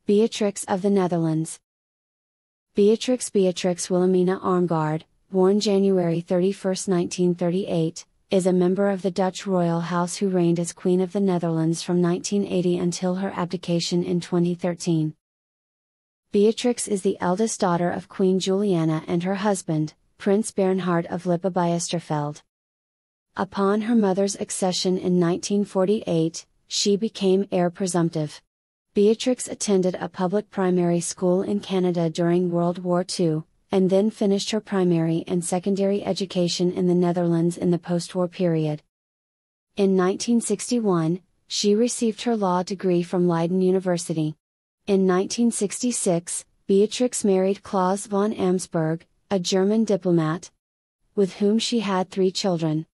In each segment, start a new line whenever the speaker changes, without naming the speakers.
Beatrix of the Netherlands. Beatrix Wilhelmina Armgard, born January 31, 1938, is a member of the Dutch royal house who reigned as Queen of the Netherlands from 1980 until her abdication in 2013. Beatrix is the eldest daughter of Queen Juliana and her husband, Prince Bernhard of Lippe-Biesterfeld. Upon her mother's accession in 1948, she became heir presumptive. Beatrix attended a public primary school in Canada during World War II, and then finished her primary and secondary education in the Netherlands in the post-war period. In 1961, she received her law degree from Leiden University. In 1966, Beatrix married Claus von Amsberg, a German diplomat, with whom she had 3 children.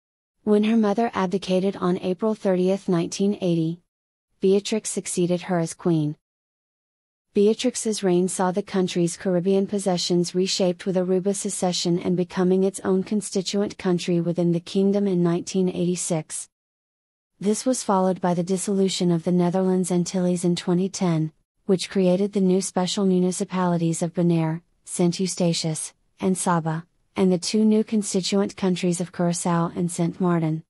When her mother abdicated on April 30, 1980, Beatrix succeeded her as queen. Beatrix's reign saw the country's Caribbean possessions reshaped with Aruba secession and becoming its own constituent country within the kingdom in 1986. This was followed by the dissolution of the Netherlands Antilles in 2010, which created the new special municipalities of Bonaire, Sint Eustatius, and Saba, and the 2 new constituent countries of Curaçao and Sint Maarten.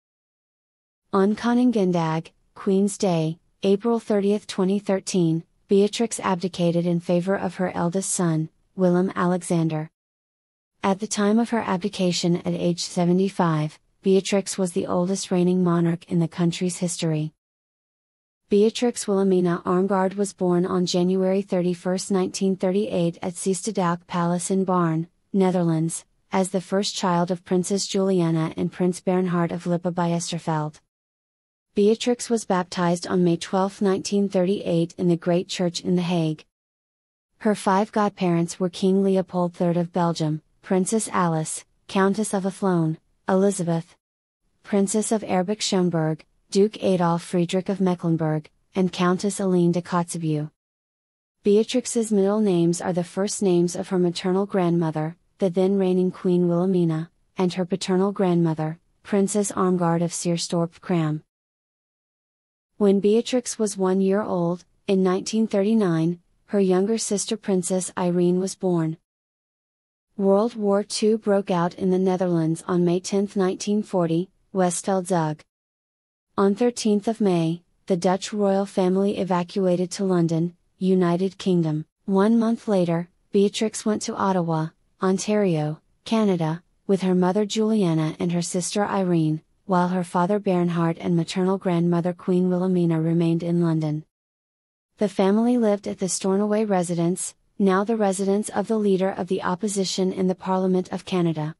On Koninginnedag, Queen's Day, April 30, 2013, Beatrix abdicated in favor of her eldest son, Willem Alexander. At the time of her abdication at age 75, Beatrix was the oldest reigning monarch in the country's history. Beatrix Wilhelmina Armgard was born on January 31, 1938 at Seestedijk Palace in Baarn, Netherlands, as the first child of Princess Juliana and Prince Bernhard of Lippe-Biesterfeld. Beatrix was baptized on May 12, 1938 in the Great Church in The Hague. Her 5 godparents were King Leopold III of Belgium, Princess Alice, Countess of Athlone, Elizabeth, Princess of Erbeck-Schönberg, Duke Adolf Friedrich of Mecklenburg, and Countess Aline de Kotzebue. Beatrix's middle names are the first names of her maternal grandmother, the then reigning Queen Wilhelmina, and her paternal grandmother, Princess Armgard of Seerstorp-Cram. When Beatrix was 1 year old, in 1939, her younger sister Princess Irene was born. World War II broke out in the Netherlands on May 10, 1940, Westveldzug. On 13 May, the Dutch royal family evacuated to London, United Kingdom. 1 month later, Beatrix went to Ottawa, Ontario, Canada, with her mother Juliana and her sister Irene, while her father Bernhard and maternal grandmother Queen Wilhelmina remained in London. The family lived at the Stornoway residence, now the residence of the Leader of the Opposition in the Parliament of Canada.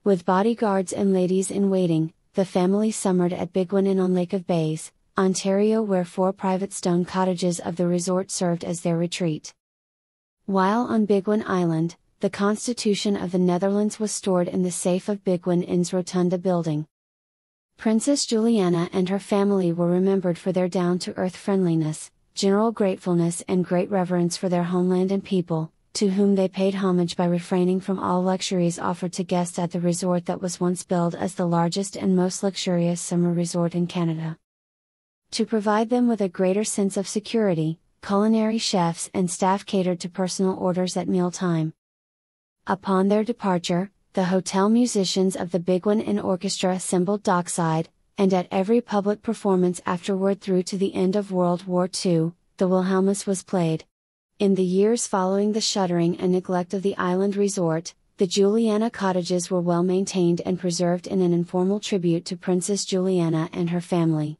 With bodyguards and ladies-in-waiting, the family summered at Bigwin Inn on Lake of Bays, Ontario, where 4 private stone cottages of the resort served as their retreat. While on Bigwin Island, the Constitution of the Netherlands was stored in the safe of Bigwin Inn's Rotunda building. Princess Juliana and her family were remembered for their down-to-earth friendliness, general gratefulness and great reverence for their homeland and people, to whom they paid homage by refraining from all luxuries offered to guests at the resort that was once billed as the largest and most luxurious summer resort in Canada. To provide them with a greater sense of security, culinary chefs and staff catered to personal orders at mealtime. Upon their departure, the hotel musicians of the Bigwin Inn Orchestra assembled dockside, and at every public performance afterward through to the end of World War II, the Wilhelmus was played. In the years following the shuttering and neglect of the island resort, the Juliana cottages were well maintained and preserved in an informal tribute to Princess Juliana and her family.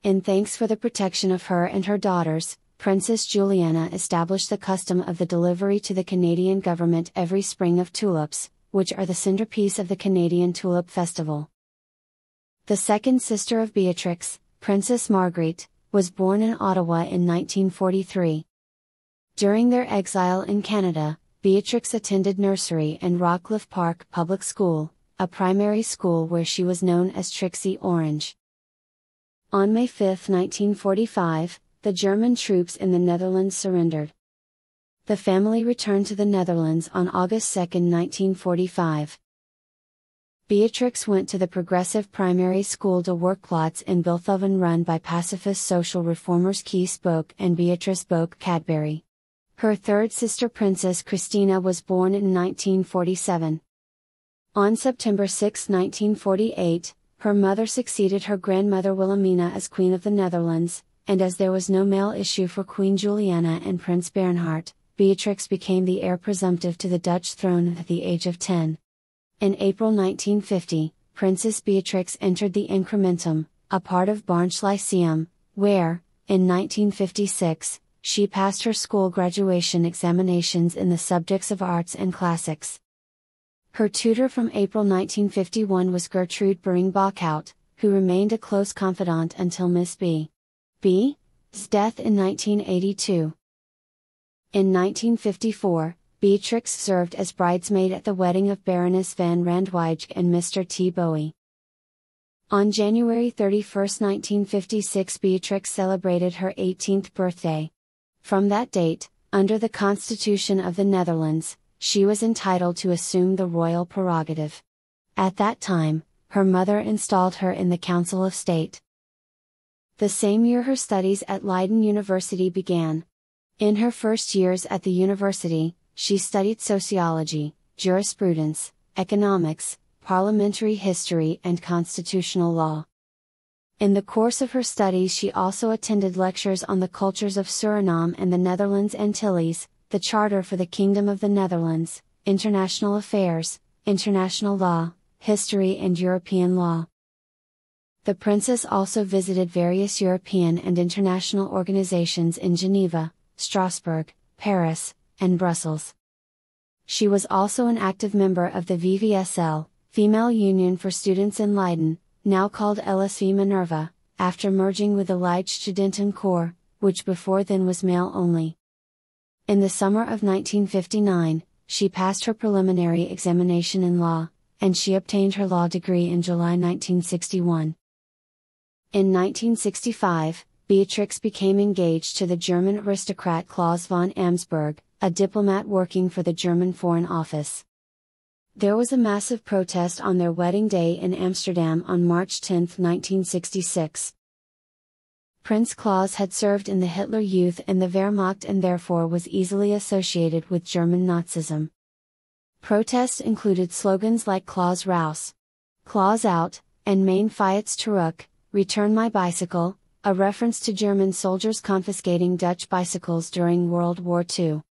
In thanks for the protection of her and her daughters, Princess Juliana established the custom of the delivery to the Canadian government every spring of tulips, which are the centerpiece of the Canadian Tulip Festival. The second sister of Beatrix, Princess Margriet, was born in Ottawa in 1943. During their exile in Canada, Beatrix attended nursery and Rockcliffe Park Public School, a primary school where she was known as Trixie Orange. On May 5, 1945, the German troops in the Netherlands surrendered. The family returned to the Netherlands on August 2, 1945. Beatrix went to the progressive primary school De Werkplaats in Bilthoven run by pacifist social reformers Kees Boek and Beatrice Boek Cadbury. Her third sister Princess Christina was born in 1947. On September 6, 1948, her mother succeeded her grandmother Wilhelmina as Queen of the Netherlands, and as there was no male issue for Queen Juliana and Prince Bernhard, Beatrix became the heir presumptive to the Dutch throne at the age of 10. In April 1950, Princess Beatrix entered the Incrementum, a part of Barnsch Lyceum, where, in 1956, she passed her school graduation examinations in the subjects of arts and classics. Her tutor from April 1951 was Gertrude Bering-Bockhout, who remained a close confidant until Miss B.'s death in 1982. In 1954, Beatrix served as bridesmaid at the wedding of Baroness van Randwijg and Mr. T. Bowie. On January 31, 1956, Beatrix celebrated her 18th birthday. From that date, under the Constitution of the Netherlands, she was entitled to assume the royal prerogative. At that time, her mother installed her in the Council of State. The same year her studies at Leiden University began. In her first years at the university, she studied sociology, jurisprudence, economics, parliamentary history and constitutional law. In the course of her studies she also attended lectures on the cultures of Suriname and the Netherlands Antilles, the Charter for the Kingdom of the Netherlands, international affairs, international law, history and European law. The princess also visited various European and international organizations in Geneva, Strasbourg, Paris, and Brussels. She was also an active member of the VVSL, Female Union for Students in Leiden, now called LSV Minerva, after merging with the Leidstudenten which before then was male only. In the summer of 1959, she passed her preliminary examination in law, and she obtained her law degree in July 1961. In 1965, Beatrix became engaged to the German aristocrat Claus von Amsberg, a diplomat working for the German Foreign Office. There was a massive protest on their wedding day in Amsterdam on March 10, 1966. Prince Claus had served in the Hitler Youth and the Wehrmacht and therefore was easily associated with German Nazism. Protests included slogans like Claus raus, Claus out, and Mein Fiats terug, Return my bicycle, a reference to German soldiers confiscating Dutch bicycles during World War II.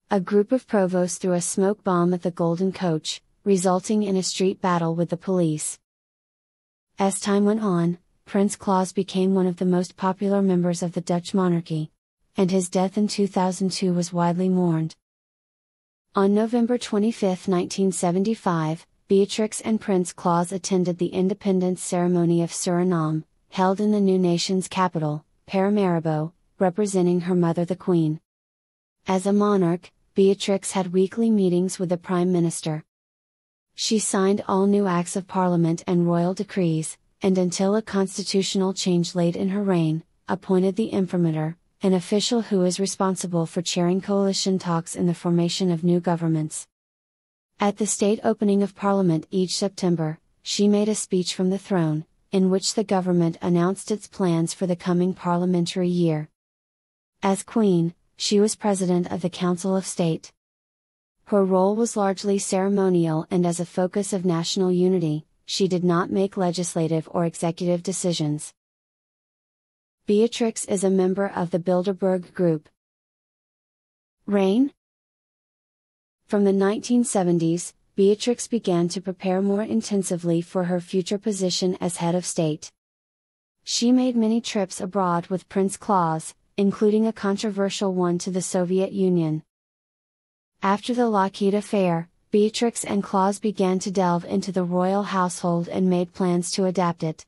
A group of provosts threw a smoke bomb at the Golden Coach, resulting in a street battle with the police. As time went on, Prince Claus became one of the most popular members of the Dutch monarchy, and his death in 2002 was widely mourned. On November 25, 1975, Beatrix and Prince Claus attended the independence ceremony of Suriname, held in the new nation's capital, Paramaribo, representing her mother the Queen. As a monarch, Beatrix had weekly meetings with the Prime Minister. She signed all new acts of parliament and royal decrees, and until a constitutional change late in her reign, appointed the Imprimatur, an official who is responsible for chairing coalition talks in the formation of new governments. At the state opening of Parliament each September, she made a speech from the throne, in which the government announced its plans for the coming parliamentary year. As Queen, she was President of the Council of State. Her role was largely ceremonial and as a focus of national unity, she did not make legislative or executive decisions. Beatrix is a member of the Bilderberg Group. Reign. From the 1970s, Beatrix began to prepare more intensively for her future position as head of state. She made many trips abroad with Prince Claus, including a controversial one to the Soviet Union. After the Lockheed affair, Beatrix and Claus began to delve into the royal household and made plans to adapt it.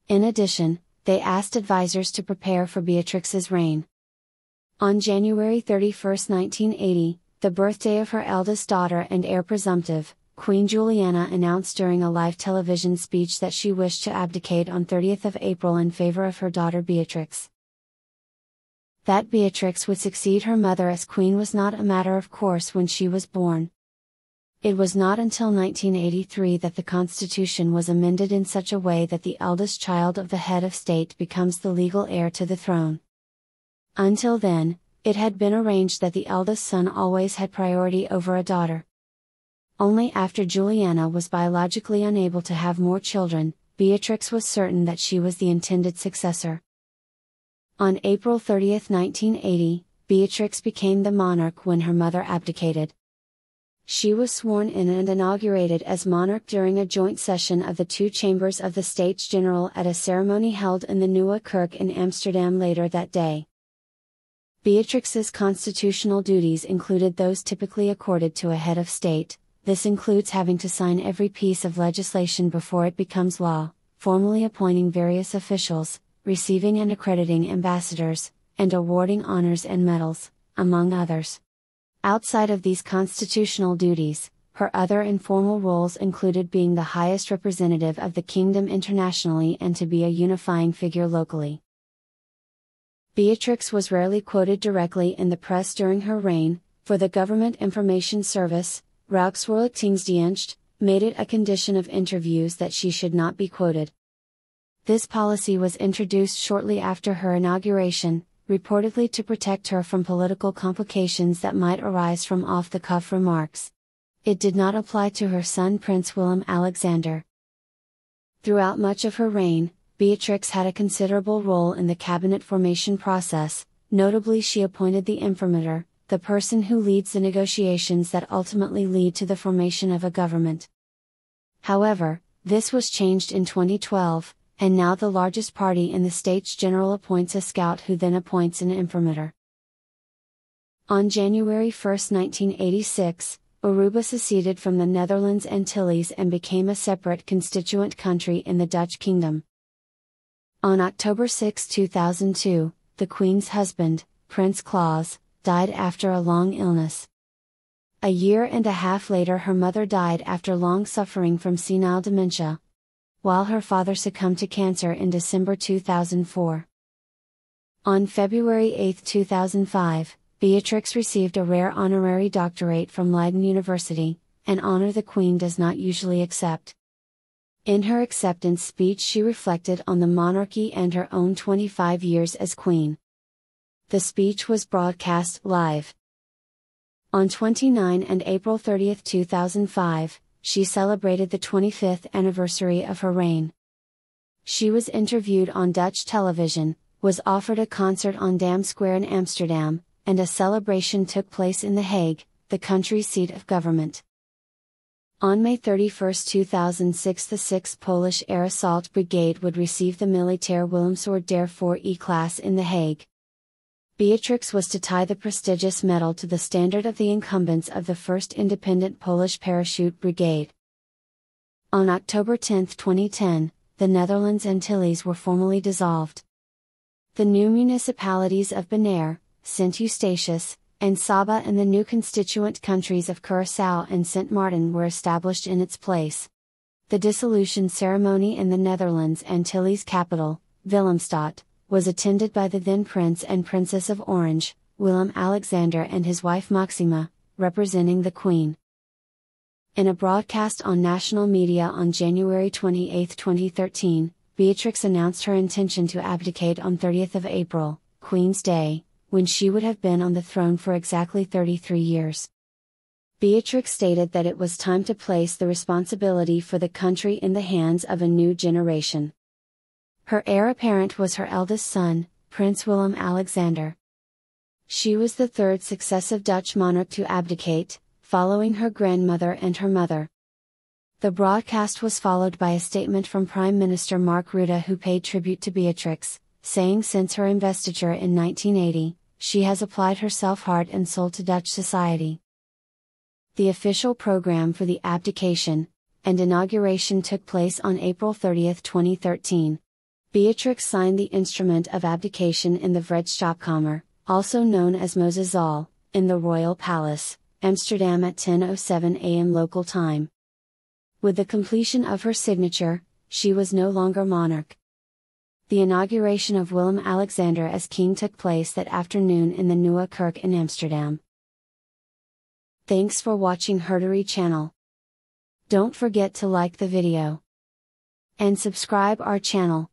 In addition, they asked advisors to prepare for Beatrix's reign. On January 31, 1980, the birthday of her eldest daughter and heir presumptive, Queen Juliana announced during a live television speech that she wished to abdicate on 30th of April in favor of her daughter Beatrix. That Beatrix would succeed her mother as queen was not a matter of course when she was born. It was not until 1983 that the constitution was amended in such a way that the eldest child of the head of state becomes the legal heir to the throne. Until then, it had been arranged that the eldest son always had priority over a daughter. Only after Juliana was biologically unable to have more children, Beatrix was certain that she was the intended successor. On April 30, 1980, Beatrix became the monarch when her mother abdicated. She was sworn in and inaugurated as monarch during a joint session of the two chambers of the States General at a ceremony held in the Nieuwe Kerk in Amsterdam later that day. Beatrix's constitutional duties included those typically accorded to a head of state. This includes having to sign every piece of legislation before it becomes law, formally appointing various officials, receiving and accrediting ambassadors, and awarding honors and medals, among others. Outside of these constitutional duties, her other informal roles included being the highest representative of the kingdom internationally and to be a unifying figure locally. Beatrix was rarely quoted directly in the press during her reign, for the Government Information Service, Rijksvoorlichtingsdienst, made it a condition of interviews that she should not be quoted. This policy was introduced shortly after her inauguration, reportedly to protect her from political complications that might arise from off-the-cuff remarks. It did not apply to her son Prince Willem-Alexander. Throughout much of her reign, Beatrix had a considerable role in the cabinet formation process. Notably, she appointed the imprimatur, the person who leads the negotiations that ultimately lead to the formation of a government. However, this was changed in 2012, and now the largest party in the States General appoints a scout who then appoints an imprimatur. On January 1, 1986, Aruba seceded from the Netherlands Antilles and became a separate constituent country in the Dutch kingdom. On October 6, 2002, the Queen's husband, Prince Claus, died after a long illness. A year and a half later, her mother died after long suffering from senile dementia, while her father succumbed to cancer in December 2004. On February 8, 2005, Beatrix received a rare honorary doctorate from Leiden University, an honor the Queen does not usually accept. In her acceptance speech, she reflected on the monarchy and her own 25 years as Queen. The speech was broadcast live. On 29 and April 30, 2005, she celebrated the 25th anniversary of her reign. She was interviewed on Dutch television, was offered a concert on Dam Square in Amsterdam, and a celebration took place in The Hague, the country's seat of government. On May 31, 2006, the 6th Polish Air Assault Brigade would receive the Militaire Willemsorde der 4E class in The Hague. Beatrix was to tie the prestigious medal to the standard of the incumbents of the 1st Independent Polish Parachute Brigade. On October 10, 2010, the Netherlands Antilles were formally dissolved. The new municipalities of Bonaire, Sint Eustatius, and Saba and the new constituent countries of Curaçao and Sint Maarten were established in its place. The dissolution ceremony in the Netherlands Antilles capital, Willemstad, was attended by the then Prince and Princess of Orange, Willem-Alexander, and his wife Maxima, representing the Queen. In a broadcast on national media on January 28, 2013, Beatrix announced her intention to abdicate on 30th of April, Queen's Day, when she would have been on the throne for exactly 33 years. Beatrix stated that it was time to place the responsibility for the country in the hands of a new generation. Her heir apparent was her eldest son, Prince Willem-Alexander. She was the third successive Dutch monarch to abdicate, following her grandmother and her mother. The broadcast was followed by a statement from Prime Minister Mark Rutte, who paid tribute to Beatrix, saying since her investiture in 1980, she has applied herself heart and soul to Dutch society. The official program for the abdication and inauguration took place on April 30, 2013. Beatrix signed the instrument of abdication in the Vredestopkamer, also known as Mozazaal, in the Royal Palace, Amsterdam at 10:07 a.m. local time. With the completion of her signature, she was no longer monarch. The inauguration of Willem-Alexander as king took place that afternoon in the Nieuwe Kerk in Amsterdam. Thanks for watching HerStory channel. Don't forget to like the video and subscribe our channel.